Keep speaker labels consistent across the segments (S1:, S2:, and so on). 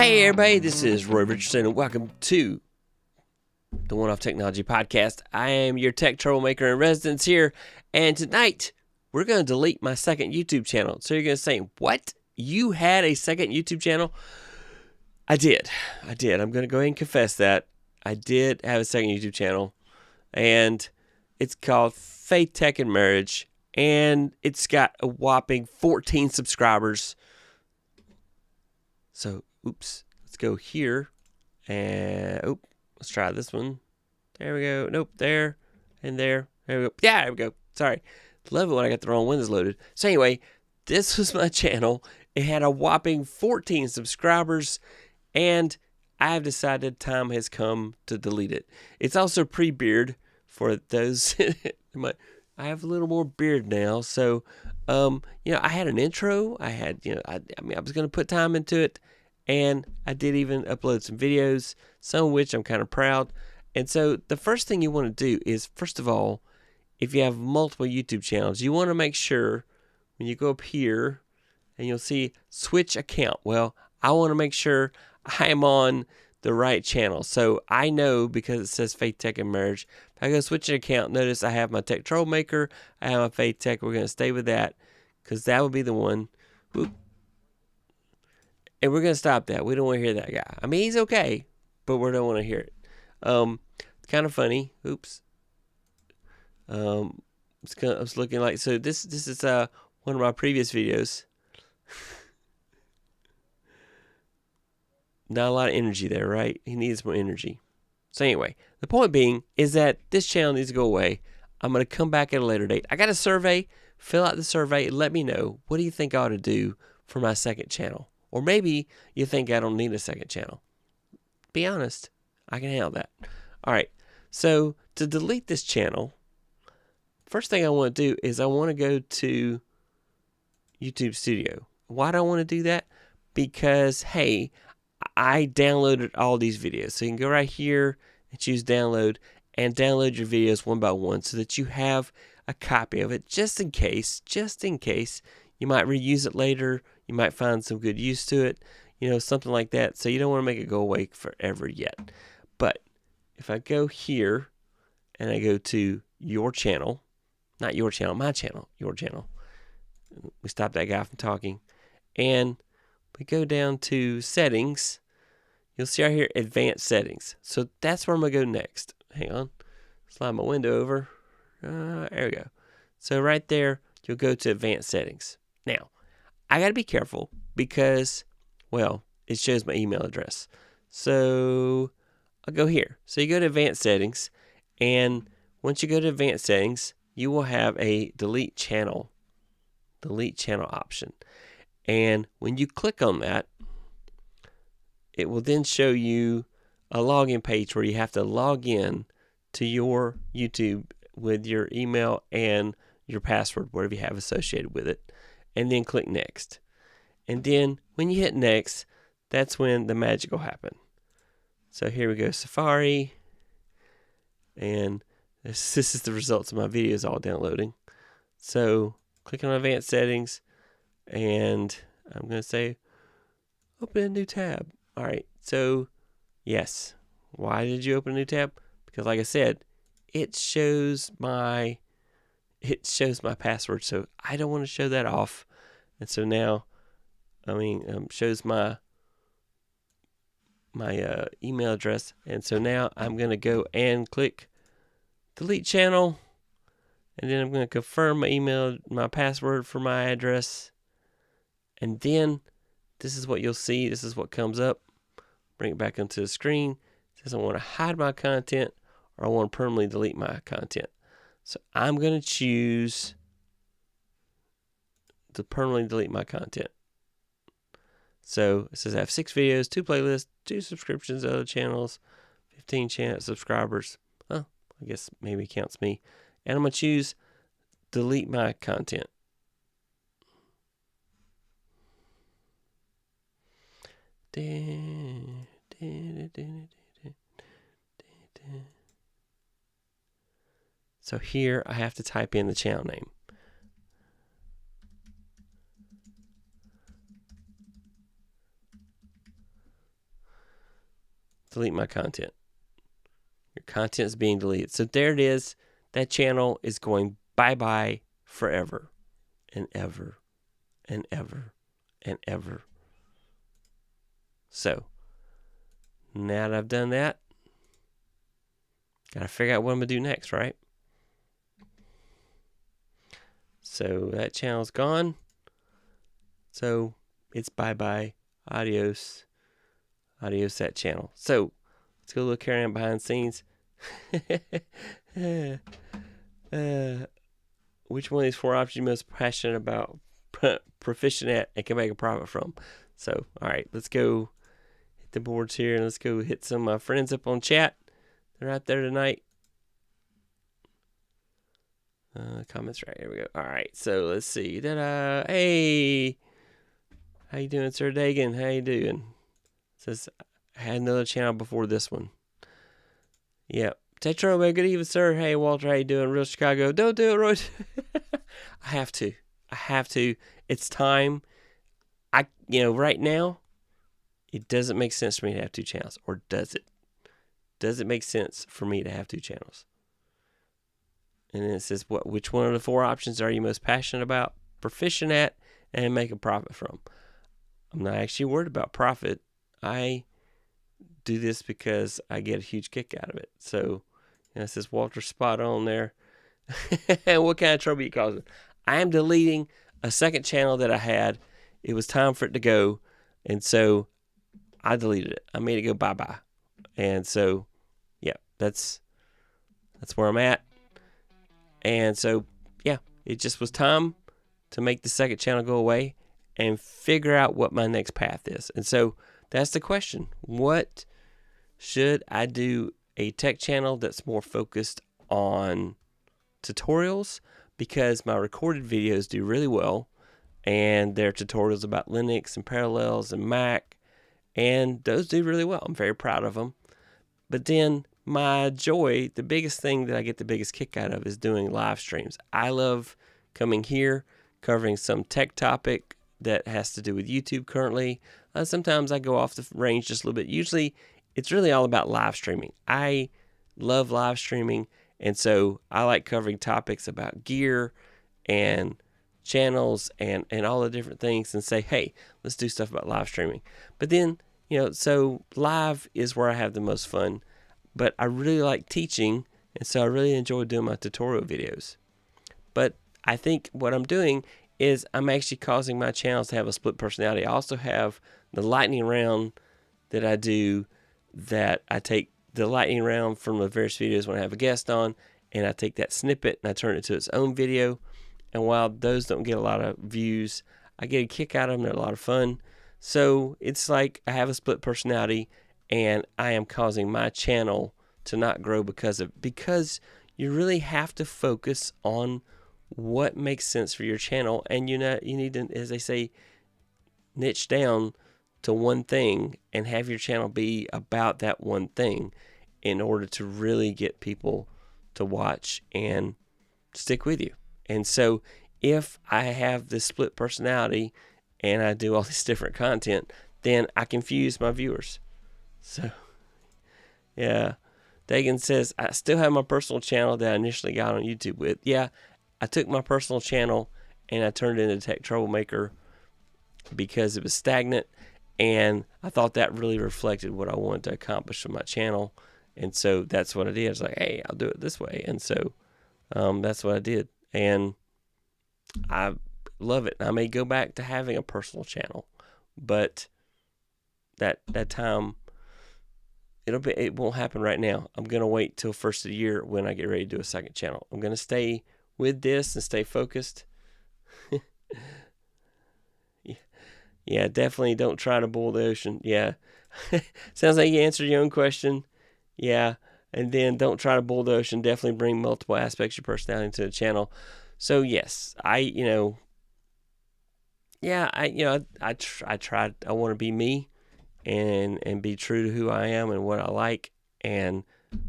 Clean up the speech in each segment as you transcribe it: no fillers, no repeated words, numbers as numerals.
S1: Hey everybody, this is Roy Richardson and welcome to the One Off Technology Podcast. I am your tech troublemaker in residence here, and tonight we're going to delete my second YouTube channel. So you're going to say, what? You had a second YouTube channel? I did. I'm going to go ahead and confess that. I did have a second YouTube channel, and it's called Faith, Tech, and Marriage, and it's got a whopping 14 subscribers. So, oops, let's go here, and, let's try this one. There we go. Nope, there, and there. There we go. Yeah, there we go. Sorry. Love it when I got the wrong windows loaded. So anyway, this was my channel. It had a whopping 14 subscribers, and I have decided time has come to delete it. It's also pre-beard for those. I have a little more beard now, so I had an intro. I had, I was going to put time into it, and I did even upload some videos, some of which I'm kind of proud. And so the first thing you want to do is, first of all, if you have multiple YouTube channels, you want to make sure when you go up here and you'll see switch account. Well, I want to make sure I am on the right channel. So I know, because it says Faith, Tech, and Marriage, if I go switch an account, notice I have my Tech Troublemaker, I have my Faith Tech. We're going to stay with that because that would be the one. Whoop. And we're going to stop that. We don't want to hear that guy. I mean, he's okay, but we don't want to hear it. It's kind of funny. Oops. It's looking like, so this is one of my previous videos. Not a lot of energy there, right? He needs more energy. So anyway, the point being is that this channel needs to go away. I'm going to come back at a later date. I got a survey. Fill out the survey and let me know, what do you think I ought to do for my second channel? Or maybe you think I don't need a second channel. Be honest. I can handle that. All right. So to delete this channel, first thing I want to do is I want to go to YouTube Studio. Why do I want to do that? Because, hey, I downloaded all these videos. So you can go right here and choose download and download your videos one by one so that you have a copy of it just in case you might reuse it later. You might find some good use to it, something like that. So you don't want to make it go away forever yet. But if I go here and I go to your channel, not your channel, my channel, your channel. We stop that guy from talking. And we go down to settings. You'll see right here, advanced settings. So that's where I'm going to go next. Hang on. Slide my window over. There we go. So right there, you'll go to advanced settings. Now, I got to be careful because, well, it shows my email address. So I'll go here. So you go to advanced settings, and once you go to advanced settings, you will have a delete channel option. And when you click on that, it will then show you a login page where you have to log in to your YouTube with your email and your password, whatever you have associated with it, and then click next. And then when you hit next, that's when the magic will happen. So here we go, Safari, and this is the results of my videos all downloading. So click on advanced settings, and I'm going to say open a new tab. All right, so yes, why did you open a new tab? Because like I said, it shows my password, so I don't want to show that off. And so now, shows my email address. And so now I'm going to go and click delete channel, and then I'm going to confirm my password for my address. And then this is what you'll see. This is what comes up. Bring it back onto the screen. It says I want to hide my content, or I want to permanently delete my content. So I'm going to choose to permanently delete my content. So it says I have 6 videos, 2 playlists, 2 subscriptions, other channels, 15 subscribers. Oh, I guess maybe it counts me. And I'm going to choose delete my content. So here I have to type in the channel name. delete my content. Your content is being deleted. So there it is. That channel is going bye-bye forever and ever and ever and ever. So now that I've done that, gotta figure out what I'm gonna do next, right? So that channel's gone. So it's bye-bye. Adios. Adios that channel. So let's go look around behind the scenes. Which one of these 4 options are you most passionate about, proficient at, and can make a profit from? So, all right, let's go hit the boards here, and let's go hit some of my friends up on chat. They're out there tonight. Comments right here we go. All right, so let's see. Hey, how you doing, Sir Dagan? How you doing? Says I had another channel before this one. Yep. Troublemaker, good evening, sir. Hey, Walter, how you doing? Real Chicago. Don't do it, Roy. I have to. It's time. Right now, it doesn't make sense for me to have 2 channels. Or does it? Does it make sense for me to have 2 channels? And then it says, which one of the 4 options are you most passionate about, proficient at, and make a profit from? I'm not actually worried about profit. I do this because I get a huge kick out of it. So, it says Walter spot on there. What kind of trouble you causing? I am deleting a second channel that I had. It was time for it to go, and so I deleted it. I made it go bye-bye. And so, yeah, that's where I'm at. And so, yeah, it just was time to make the second channel go away and figure out what my next path is. And so that's the question. What should I do? A tech channel that's more focused on tutorials, because my recorded videos do really well, and they're tutorials about Linux and Parallels and Mac, and those do really well. I'm very proud of them. But then my joy, the biggest thing that I get the biggest kick out of, is doing live streams. I love coming here, covering some tech topic that has to do with YouTube currently. Sometimes I go off the range just a little bit. Usually it's really all about live streaming. I love live streaming, and so I like covering topics about gear and channels and all the different things, and say, hey, let's do stuff about live streaming. But then, so live is where I have the most fun, but I really like teaching, and so I really enjoy doing my tutorial videos. But I think what I'm doing is I'm actually causing my channels to have a split personality. I also have the lightning round that I do, that I take the lightning round from the various videos when I have a guest on, and I take that snippet and I turn it to its own video. And while those don't get a lot of views, I get a kick out of them. They're a lot of fun. So it's like I have a split personality, and I am causing my channel to not grow because you really have to focus on what makes sense for your channel, and you need to, as they say, niche down to one thing and have your channel be about that one thing in order to really get people to watch and stick with you. And so if I have this split personality and I do all this different content, then I confuse my viewers. So, yeah. Dagan says, I still have my personal channel that I initially got on YouTube with. Yeah, I took my personal channel and I turned it into Tech Troublemaker because it was stagnant, and I thought that really reflected what I wanted to accomplish with my channel. And so that's what I did. I was like, hey, I'll do it this way. And so that's what I did. And I love it. I may go back to having a personal channel, but that time, it won't happen right now. I'm going to wait till first of the year when I get ready to do a second channel. I'm going to stay with this and stay focused. Yeah, definitely don't try to boil the ocean. Yeah. Sounds like you answered your own question. Yeah. And then don't try to boil the ocean. Definitely bring multiple aspects of your personality to the channel. So yes, I tried. I want to be me and be true to who I am and what I like.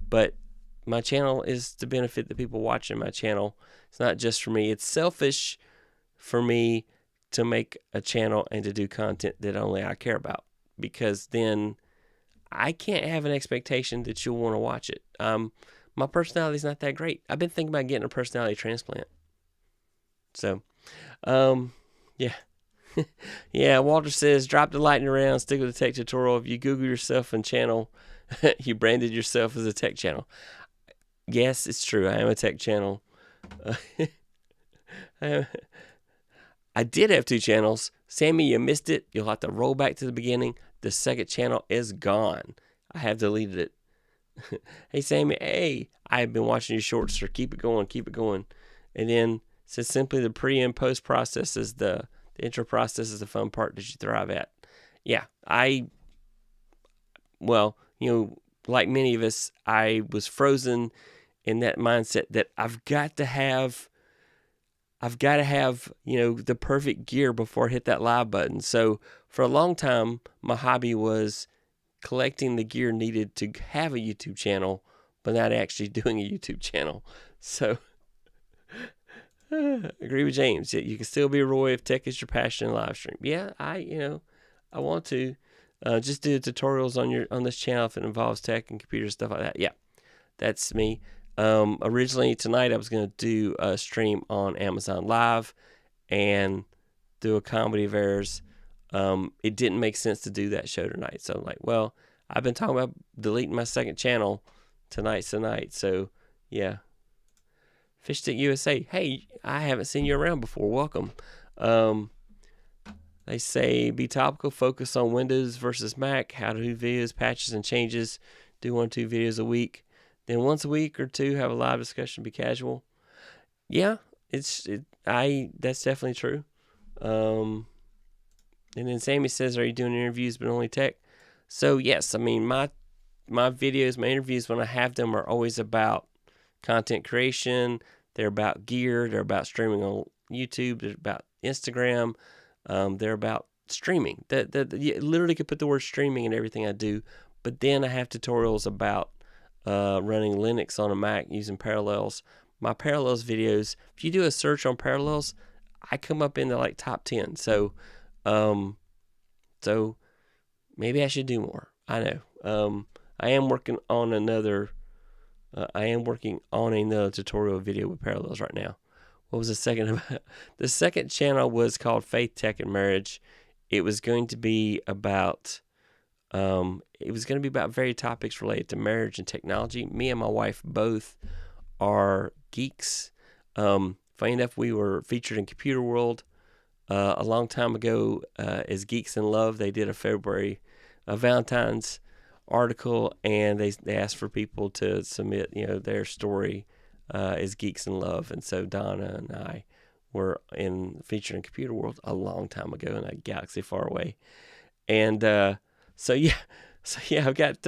S1: But my channel is to benefit the people watching my channel. It's not just for me. It's selfish for me to make a channel and to do content that only I care about, because then I can't have an expectation that you'll want to watch it. My personality's not that great. I've been thinking about getting a personality transplant. So, yeah. Yeah, Walter says, drop the lightning around, stick with the tech tutorial. If you Google yourself and channel, you branded yourself as a tech channel. Yes, it's true. I am a tech channel. I did have 2 channels. Sammy, you missed it. You'll have to roll back to the beginning. The second channel is gone. I have deleted it. Hey, Sammy, hey, I've been watching your shorts, sir. Keep it going, keep it going. And then, says simply the pre and post process is the intro process is the fun part that you thrive at. Yeah, well, like many of us, I was frozen in that mindset that I've got to have, the perfect gear before I hit that live button. So for a long time, my hobby was collecting the gear needed to have a YouTube channel, but not actually doing a YouTube channel. So agree with James. You can still be Roy if tech is your passion in live stream. Yeah, I want to just do tutorials on this channel if it involves tech and computers, stuff like that. Yeah, that's me. Originally tonight I was going to do a stream on Amazon Live and do a comedy of errors. It didn't make sense to do that show tonight. So I'm like, well, I've been talking about deleting my second channel. Tonight's the night. So yeah. Fishstick USA. Hey, I haven't seen you around before. Welcome. They say be topical, focus on Windows versus Mac, how to do videos, patches, and changes. Do 1 or 2 videos a week. Then once a week or 2, have a live discussion, be casual. Yeah, that's definitely true. And then Sammy says, are you doing interviews but only tech? So yes, I mean, my videos, my interviews, when I have them, are always about content creation. They're about gear. They're about streaming on YouTube. They're about Instagram. They're about streaming. You literally could put the word streaming in everything I do. But then I have tutorials about running Linux on a Mac using Parallels. My Parallels videos, if you do a search on Parallels, I come up in the top 10. So maybe I should do more. I know. I am working on another tutorial video with Parallels right now. What was the second about? The second channel was called Faith, Tech, and Marriage. It was going to be about various topics related to marriage and technology. Me and my wife both are geeks. Funny enough, we were featured in Computer World a long time ago as Geeks in Love. They did a Valentine's article, and they asked for people to submit their story as Geeks in Love. And so Donna and I were featured in Computer World a long time ago in a galaxy far away. And so I've got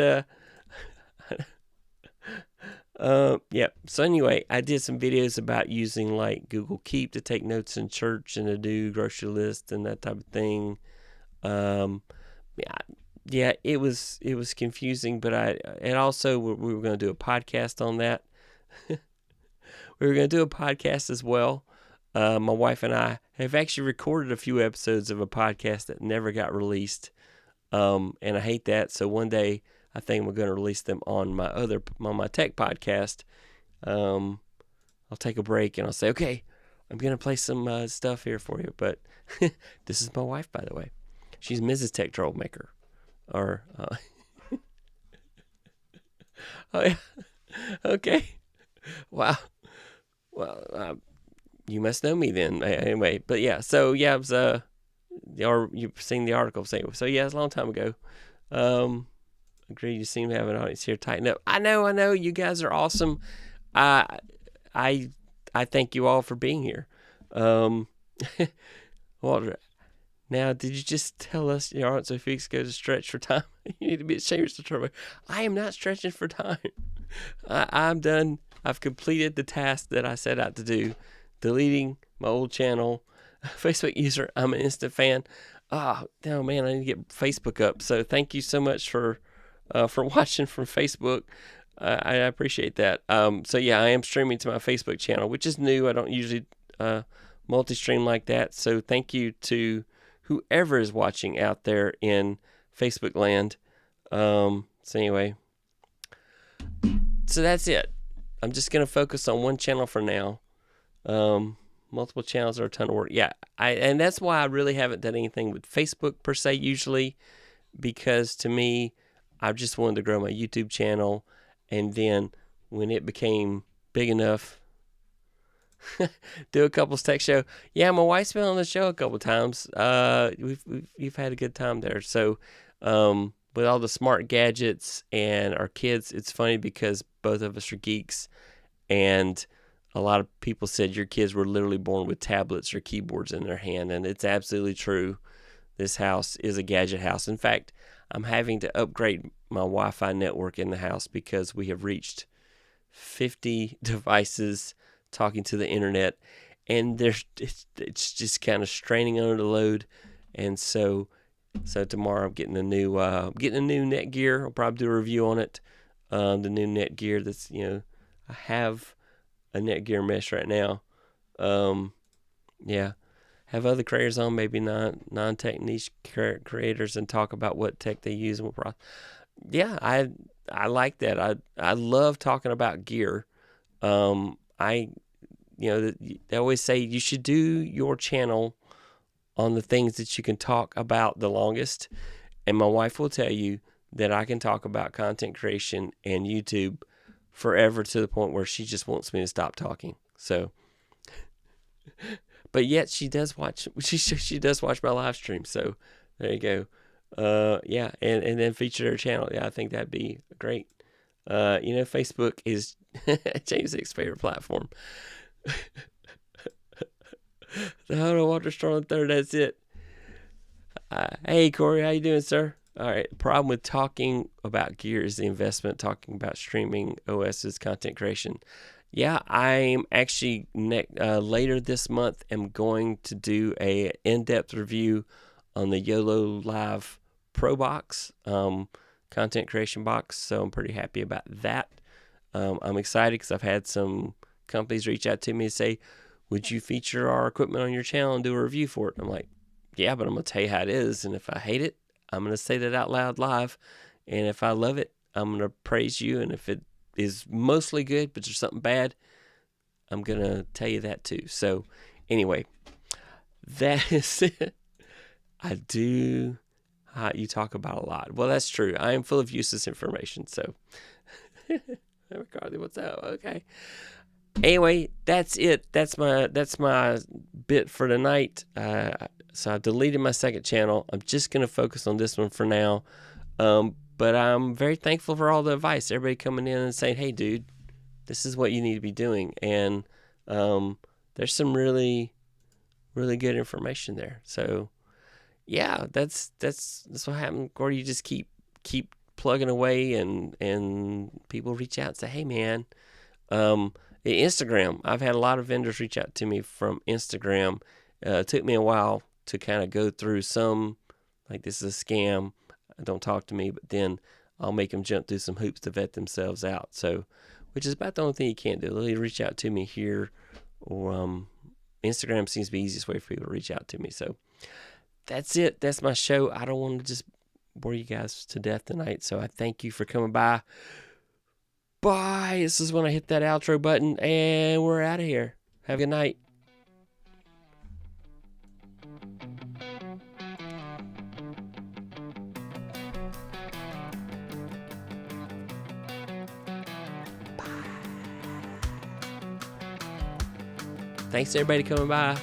S1: yeah. So anyway, I did some videos about using Google Keep to take notes in church and to do grocery list and that type of thing. Yeah, it was confusing, but we were going to do a podcast on that. We were going to do a podcast as well. My wife and I have actually recorded a few episodes of a podcast that never got released. And I hate that. So one day I think we're going to release them on my tech podcast. I'll take a break and I'll say, okay, I'm going to play some stuff here for you. But this is my wife, by the way. She's Mrs. Tech Troublemaker. Oh yeah. Okay. Wow. Well, you must know me then. Anyway, but yeah. So yeah, it was you've seen the article. So yeah, it's a long time ago. Agree. You seem to have an audience here. Tighten up. I know. You guys are awesome. I thank you all for being here. Walter, now did you just tell us your aren't so weeks ago to stretch for time? You need to be ashamed of the I am not stretching for time. I'm done. I've completed the task that I set out to do. Deleting my old channel. Facebook user, I'm an instant fan. Oh man, I need to get Facebook up. So thank you so much for watching from Facebook. I appreciate that. So yeah, I am streaming to my Facebook channel, which is new. I don't usually multi-stream like that. So thank you to whoever is watching out there in Facebook land. So anyway, so that's it. I'm just going to focus on one channel for now. Multiple channels are a ton of work. Yeah, and that's why I really haven't done anything with Facebook per se usually, because to me, I just wanted to grow my YouTube channel, and then when it became big enough, do a couples tech show. Yeah, my wife's been on the show a couple times. We've had a good time there. So with all the smart gadgets and our kids, it's funny because both of us are geeks, and a lot of people said your kids were literally born with tablets or keyboards in their hand, and it's absolutely true. This house is a gadget house. In fact, I'm having to upgrade my Wi-Fi network in the house because we have reached 50 devices talking to the internet, and it's just kind of straining under the load. And so tomorrow I'm getting a new Netgear. I'll probably do a review on it. The new Netgear that's, I have a Netgear mesh right now. Yeah. Have other creators on, maybe non-tech niche creators, and talk about what tech they use. Yeah, I like that. I love talking about gear. They always say you should do your channel on the things that you can talk about the longest. And my wife will tell you that I can talk about content creation and YouTube forever, to the point where she just wants me to stop talking. So, but yet she does watch. She does watch my live stream. So there you go. Yeah, and then feature her channel. Yeah, I think that'd be great. Facebook is James Hick's favorite platform. The Hodo Walter Strong III. That's it. Hey Corey, how you doing, sir? All right. The problem with talking about gear is the investment. Talking about streaming OS's content creation. Yeah, I'm actually later this month am going to do a in-depth review on the YOLO Live Pro box, content creation box. So I'm pretty happy about that. I'm excited because I've had some companies reach out to me and say, would you feature our equipment on your channel and do a review for it? I'm like, yeah, but I'm going to tell you how it is. And if I hate it, I'm going to say that out loud live. And if I love it, I'm going to praise you. And if it is mostly good, but there's something bad, I'm going to tell you that too. So anyway, that is it. You talk about a lot. Well, that's true. I am full of useless information. So, McCarthy, what's up? Okay. Anyway, that's it. That's my bit for tonight. So I deleted my second channel. I'm just going to focus on this one for now. But I'm very thankful for all the advice. Everybody coming in and saying, hey, dude, this is what you need to be doing. And there's some really, really good information there. So, yeah, that's what happened. Or you just keep plugging away, and people reach out and say, hey, man, Instagram. I've had a lot of vendors reach out to me from Instagram. It took me a while to kind of go through some, like, this is a scam, don't talk to me, but then I'll make them jump through some hoops to vet themselves out. So, which is about the only thing you can't do. They'll reach out to me here, or Instagram seems to be the easiest way for people to reach out to me. So that's it. That's my show. I don't want to just bore you guys to death tonight. So I thank you for coming by. Bye. This is when I hit that outro button, and we're out of here. Have a good night. Thanks everybody coming by.